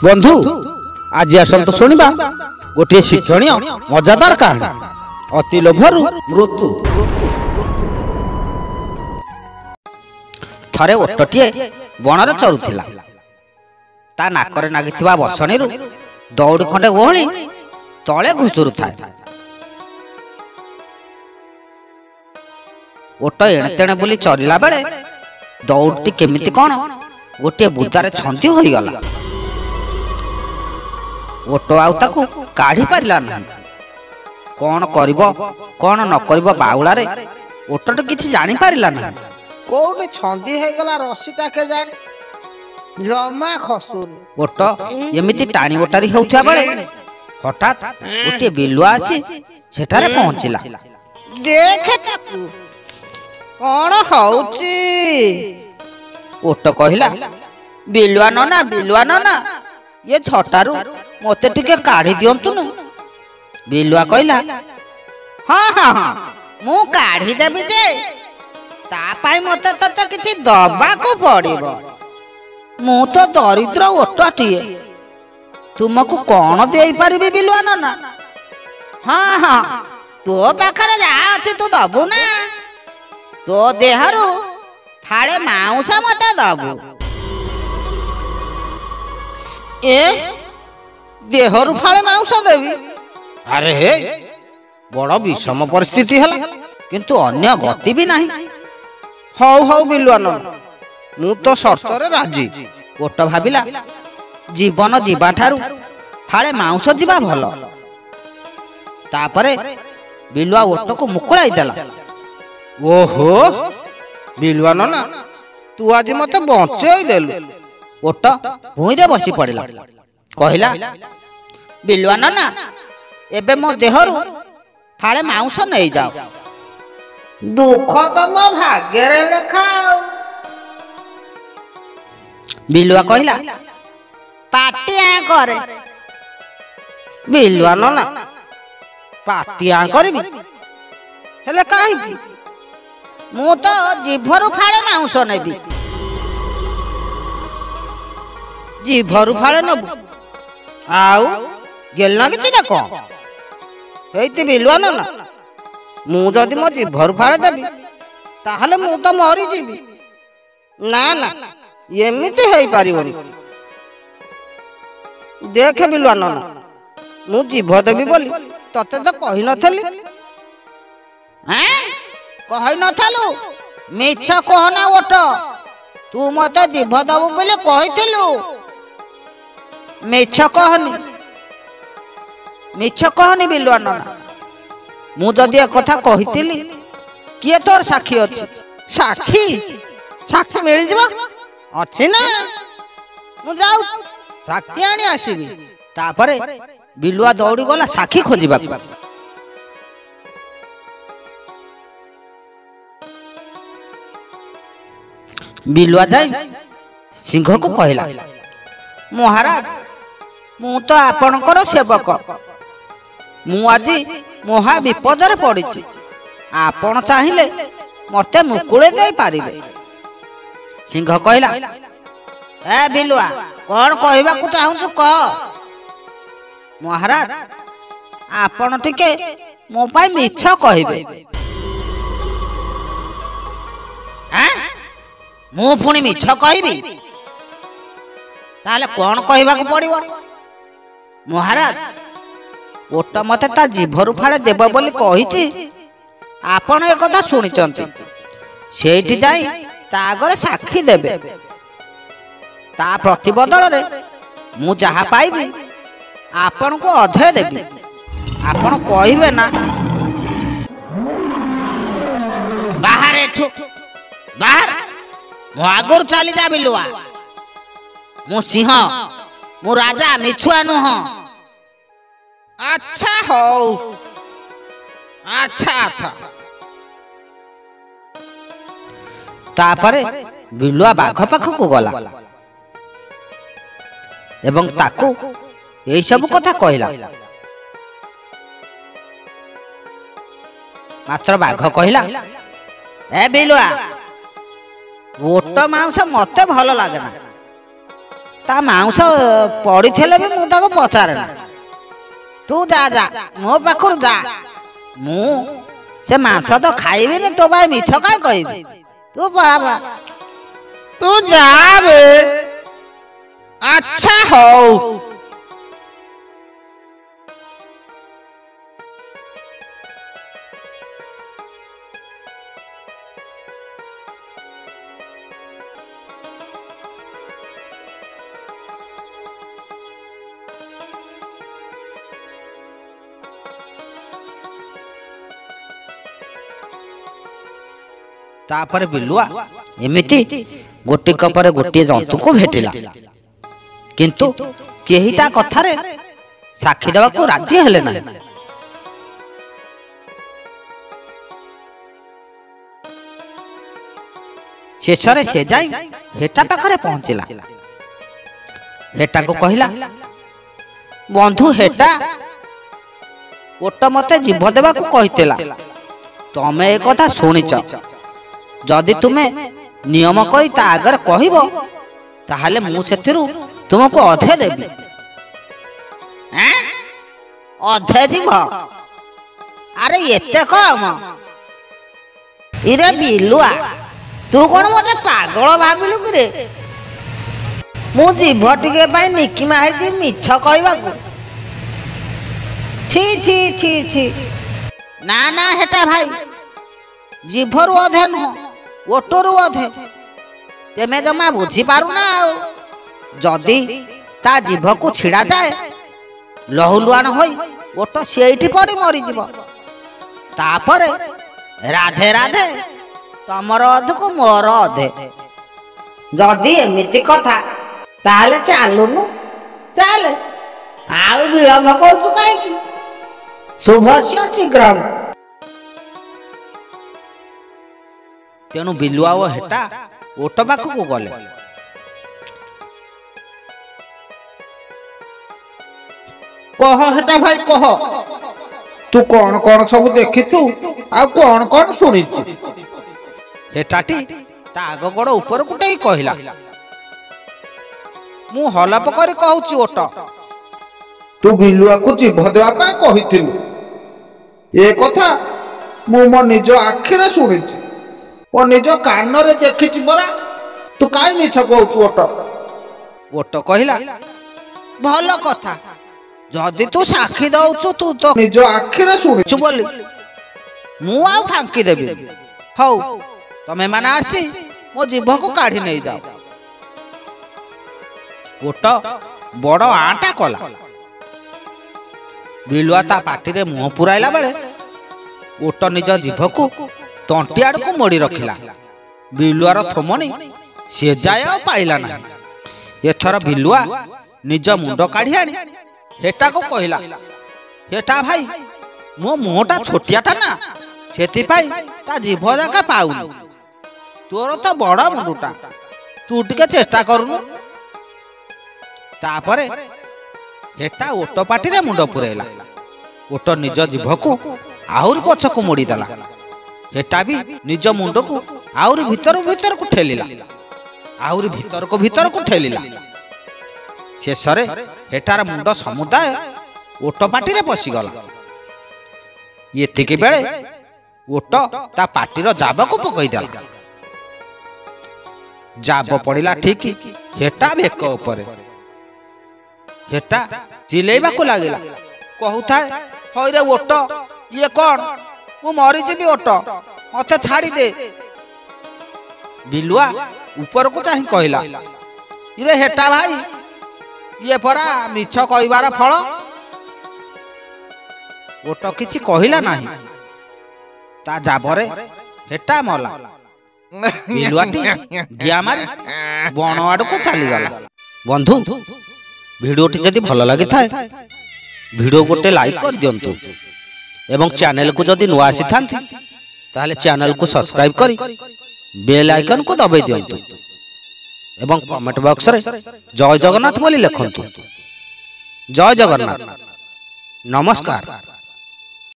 बंधु आज आसतु शुणा गोटे शिक्षणीय मजादार कहानी अति लोभर मृत्यु। थरे ओटटीए बणरे चरुथिला। ता नाकरे नागिथिबा बसणीरु दौड़ी खंडे ओहଳି तळे घुसुरु थाए। ओट एणे तेणे बुली चरिला बेले दौड़टी केमिति कोन गोटे बुदारे छंदी होई गला। ओटो आउ ताकू काढ़ी पारिला नहीं। कौन करिबो कौन न करिबो बाउला रे ओटो तो किछि जानि पारिला नहीं। कोउटे छंदी हे गला रस्सीटा के जानि जमा खसुन। ओटो एमिति टाणी ओटारी होउथ्या बेले हठात गोटे बिलुआ आसी सेठारे पहुंचिला। देख ताकू कोन होउची। ओटो कहिला बिलुआ नना ये छटारू मते टिके काढ़ी दियंतुनु। बिलुआ कहिला हाँ हाँ हाँ मु काढ़ी देबी जे ता पाई मते तो किछि दबा को पड़िबो। मु तो दरिद्र ओटटिए तुमको कौन देई परिबी बिलुआ नना। हाँ हाँ तो पाखरे जा अछि तू दबु ना। तो देहरु फाळे माउस मते दबु। ए देहरु फाळे मांस देवी। अरे हे बड़ विषम परिस्थिति हला किंतु अन्य गति भी नहीं। हौ हौ बिलुआ नना मु तो शर्तरे राजी। ओट भाबिला जीवन जीवा ठारू फाळे मांस जीवा भल। तापरे बिलुआ ओट को मुकुड़ाई देला। ओहो बिलुआ नना तू आज मते बंचेई देलु। ओट भूई रे बसी पड़िला। कहिला बिलुआ नना एबे मो देहरु फाळे मांस नहीं जाओ। दुख तो मो भाग्य रे लेखाओ। बिलुआ कहिला पाटिया करे। बिलुआ नना पाटिया करबी हेले काहे मु तो जीभरु फाळे मांस नेबी। जीभरु फाळे नबु आउ गेल ना किछि ना को एति बिलुआ नना मु जदि मो जीभरु फाळे देबी ताहले मु तो मरि जीबी। ना ना एमिति हेई पारिबोनी। देख बिलुआ नना मु जीभ देबी बोली तते तो कहि नथली। हैं कहि नथलु मिछ कहना ओट तू मते जीभ दबु बोले कहिथिलु। मिछ कहनी बिलुआ नना मु जदि ए कथा कहिथिली किए तोर साक्षी अछि। साक्षी साक्षी मिल जिवो अछि ना मु जाऊ साक्षी आनी आसीबी। तापरे बिलुआ दौड़ी गला साक्षी खोजिबा। बिलुआ जाई सिंह को कहला महाराज मु तो आपणकर सेवक मु आज महा विपदरे पड़िछि। आपण चाहिले मते मुकुळे दे पारिबे। सिंह कहला ए बिलुआ कोन कहबा को चाहू कह। महाराज आपण टिके मो पाई मिछ कहबे। हैं मु पुणी मिछ कहबी ताले कौन कहबा को पड़िबो। महाराज ओट मते ता जीभरु फाळे देबो बोली कहिछि। आपण ए कथा सुनिचंती सेठी जाई ता आगरे साक्षी देबे। ता प्रतिबदल रे मु जहा पाइबी आपण को अधे देबी। आपण कहिबे ना बाहर एठु बाहर मो आगुर चली जा बिलुआ। मु सिंह मु राजा मिछुआ नुह। अच्छा हो अच्छा अच्छा। तापरे बिलुआ बाघ पाख को गला एवं ताकू एई सब कथा कहला। मात्र बाघ कहला ए बिलुआ ओट मांस मते भल लागे ना ତା ମାଉଁସ ପଡ଼ିଥିଲେ ବି ମୁଁ ତାକୁ ପଚାରେ ନା। ତୁ ଯା ଯା ମୋ ପାଖରୁ ଯା। ମୁଁ ସେ ମାଂସ ତ ଖାଇବିନି, ତୋ ପାଇଁ ମିଛ କାଇଁ କହିବି। ତୁ ପଳା ପଳା। ତୁ ଯା ବେ। ଆଚ୍ଛା ହଉ। ତାପରେ ବିଲୁଆ ଏମିତି ଗୋଟିକ ପରେ ଗୋଟିଏ ଜନ୍ତୁକୁ ଭେଟିଲା, କିନ୍ତୁ କେହି ତା କଥାରେ ସାକ୍ଷୀ ଦେବାକୁ ରାଜି ହେଲେ ନାହିଁ। ଶେଷରେ ସେ ଯାଇ ହେଟା ପାଖରେ ପହଞ୍ଚିଲା। ହେଟାକୁ କହିଲା, ବନ୍ଧୁ ହେଟା, ଓଟ ମତେ ଜୀବ ଦେବାକୁ କହିଥିଲା। ତମେ ଏ କଥା ଶୁଣିଛ। ଯଦି ତୁମେ ନିୟମ କରି ତା ଆଗରେ କହିବ, ତାହେଲେ ମୁଁ ସେଥିରୁ ତୁମକୁ ଅଧେ ଦେବି। ଅଧେ ଯିବ? ଆରେ ଏତେ କମ? ଇରେ ବିଲୁଆ, ତୁ କଣ ମତେ ପାଗଳ ଭାବିଲୁ କିରେ? ମୁଁ ଜିଭ ଟିକେ ପାଇଁ ନିକିମା ହେଇଛି ମିଛ କହିବାକୁ? ଛି ଛି ଛି ଛି। ନା ନା ହେଟା ଭାଇ, ଜିଭରୁ ଅଧେ ନୁହଁ, ଓଟରୁ ଅଧେ। ତେମେ ଜମା ବୁଝିପାରୁନା ଆଉ। ଯଦି ତା ଜିଭକୁ ଛିଡ଼ା ଯାଏ, ଲହୁଲୁହାଣ ହୋଇ ଓଟ ସେଇଠି ପଡ଼ି ମରିଯିବ। ତାପରେ ରାଧେ ରାଧେ, ତମର ଅଧକୁ ମୋର ଅଧେ। ଯଦି ଏମିତି କଥା, ତାହେଲେ ଚାଲୁନୁ, ଚାଲେ। ଆଉ ବିଳମ୍ବ କରୁଛୁ କାହିଁକି? ଶୁଭସ୍ୟ ଶୀଘ୍ରମ୍। ତେଣୁ ବିଲୁଆ ଓ ହେଟା ଓଟ ପାଖକୁ ଗଲେ। କହ ହେଟା ଭାଇ କହ, ତୁ କଣ କଣ ସବୁ ଦେଖିଛୁ ଆଉ କଣ କଣ ଶୁଣିଛୁ? ହେଟାଟି ତା ଆଗ ଗୋଡ଼ ଉପରକୁ ଟେକି କହିଲା, ମୁଁ ହଲପ କରି କହୁଛି ଓଟ। ତୁ ବିଲୁଆକୁ ଜିଭ ଦେବା ପାଇଁ କହିଥିଲୁ, ଏ କଥା ମୁଁ ମୋ ନିଜ ଆଖିରେ ଶୁଣିଛି, ମୋ ନିଜ କାନରେ ଦେଖିଛି ପରା। ତୁ କାହିଁ ମିଛ କହୁଛୁ ଓଟ? ଓଟ କହିଲା, ଭଲ କଥା, ଯଦି ତୁ ସାକ୍ଷୀ ଦଉଛୁ ତୁ ତ ନିଜ ଆଖିରେ ଶୁଣିଛୁ ବୋଲି ମୁଁ ଆଉ ଫାଙ୍କି ଦେବି। ହଉ, ତମେ ମାନେ ଆସି ମୋ ଜିଭକୁ କାଢି ନେଇଯାଅ। ଓଟ ବଡ଼ ଆଟା କଲା। ବିଲୁଆ ତା ପାଟିରେ ମୁହଁ ପୁରାଇଲା ବେଳେ ଓଟ ନିଜ ଜିଭକୁ ତଣ୍ଟି ଆଡ଼କୁ ମୋଡ଼ି ରଖିଲା। ବିଲୁଆର ଥୋମଣି ସେ ଯାଏ ଆଉ ପାଇଲା ନାହିଁ। ଏଥର ବିଲୁଆ ନିଜ ମୁଣ୍ଡ କାଢି ଆଣି ହେଟାକୁ କହିଲା, ହେଟା ଭାଇ, ମୋ ମୁହଁଟା ଛୋଟିଆଟା ନା, ସେଥିପାଇଁ ତା ଜିଭ ଯାକା ପାଉନି। ତୋର ତ ବଡ଼ ମୁଣ୍ଡଟା, ତୁ ଟିକେ ଚେଷ୍ଟା କରୁନୁ। ତାପରେ ହେଟା ଓଟ ପାଟିରେ ମୁଣ୍ଡ ପୁରେଇଲା। ଓଟ ନିଜ ଜିଭକୁ ଆହୁରି ପଛକୁ ମୋଡ଼ିଦେଲା। ହେଟା ବି ନିଜ ମୁଣ୍ଡକୁ ଆହୁରି ଭିତରକୁ ଠେଲିଲା, ଆହୁରି ଭିତରକୁ ଠେଲିଲା। ଶେଷରେ ହେଟାର ମୁଣ୍ଡ ସମୁଦାୟ ଓଟ ପାଟିରେ ପଶିଗଲା। ଏତିକି ବେଳେ ଓଟ ତା ପାଟିର ଜାବକୁ ପକେଇଦେଲା। ଜାବ ପଡ଼ିଲା ଠିକ୍ ହେଟା ବେକ ଉପରେ। ହେଟା ଚିଲେଇବାକୁ ଲାଗିଲା, କହୁଥାଏ, ହଇରେ ଓଟ, ଇଏ କଣ? ମୁଁ ମରିଯିବି ଓଟ, ମତେ ଛାଡ଼ିଦେ। ବିଲୁଆ ଉପରକୁ ଚାହିଁ କହିଲା, ଇରେ ହେଟା ଭାଇ, ଇଏ ପରା ମିଛ କହିବାର ଫଳ। ଓଟ କିଛି କହିଲା ନାହିଁ। ତା ଜାବରେ ହେଟା ମଲା। ବିଲୁଆଟି ଡିଆ ମାରି ବଣ ଆଡ଼କୁ ଚାଲିଗଲା। ବନ୍ଧୁ, ଭିଡ଼ିଓଟି ଯଦି ଭଲ ଲାଗିଥାଏ, ଭିଡ଼ିଓ ଗୋଟେ ଲାଇକ୍ କରିଦିଅନ୍ତୁ ଏବଂ ଚ୍ୟାନେଲକୁ ଯଦି ନୂଆ ଆସିଥାନ୍ତି, ତାହେଲେ ଚ୍ୟାନେଲକୁ ସବସ୍କ୍ରାଇବ୍ କରି ବେଲ୍ ଆଇକନକୁ ଦବାଇ ଦିଅନ୍ତୁ ଏବଂ କମେଣ୍ଟ ବକ୍ସରେ ଜୟ ଜଗନ୍ନାଥ ବୋଲି ଲେଖନ୍ତୁ। ଜୟ ଜଗନ୍ନାଥ। ନମସ୍କାର।